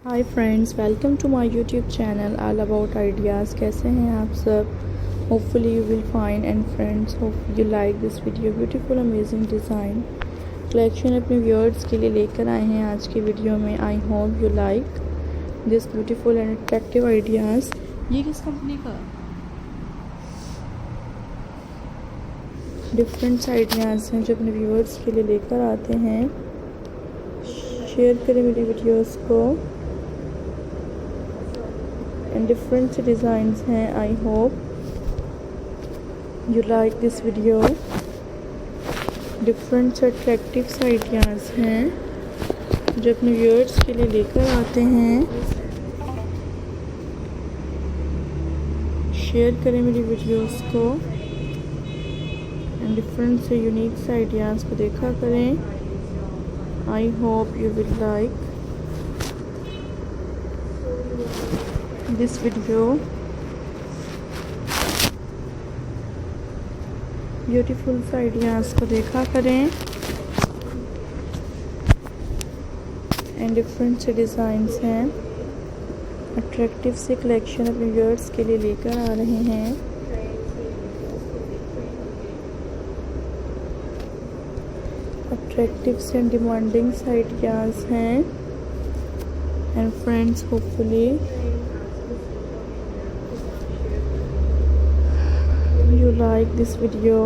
Hi friends, welcome to my YouTube channel all about ideas. कैसे हैं आप सब? Hopefully you will find and friends hope you like this video. Beautiful amazing design collection अपने viewers के लिए लेकर आए हैं आज की वीडियो में। I hope you like this beautiful and attractive ideas. ये किस कंपनी का? डिफरेंट आइडियाज़ हैं जो अपने व्यूअर्स के लिए लेकर आते हैं। शेयर करें मेरी वीडियोस को। एंड डिफरेंट से डिज़ाइंस हैं। I hope you like this video. Different से अट्रैक्टिव आइडियाज़ हैं जो अपने व्यूअर्स के लिए लेकर आते हैं। शेयर करें मेरी वीडियोस को एंड डिफरेंट से यूनिक आइडियाज़ को देखा करें। आई hope you will like this video. Beautiful ideas को देखा करें एंड डिफरेंट से डिज़ाइंस हैं। अट्रैक्टिव से कलेक्शन अपने व्यूअर्स के लिए लेकर आ रहे हैं। अट्रैक्टिव से डिमांडिंग आइडियाज़ हैं and friends hopefully you like this video।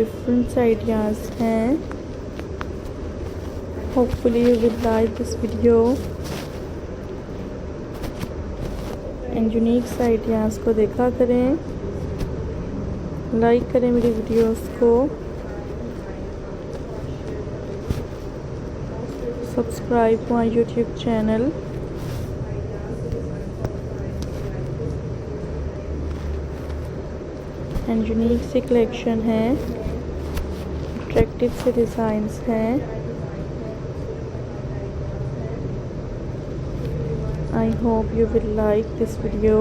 different ideas हैं। hopefully you will like this video and unique ideas को देखा करें। लाइक करें मेरी वीडियोस को। Subscribe my YouTube channel. And unique से कलेक्शन है। अट्रैक्टिव से डिज़ाइंस हैं। I hope you will like this video.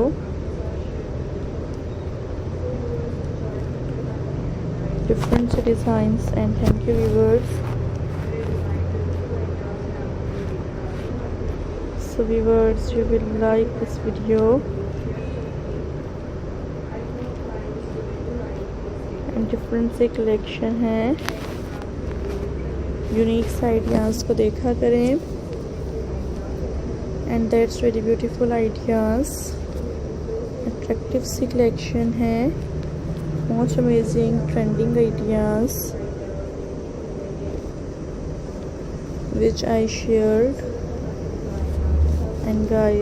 Different से designs and thank you viewers. So viewers, you will like this video and different से collection है। Unique ideas को देखा करें and that's very beautiful ideas. Attractive सी collection है। Most amazing trending ideas which I shared and guys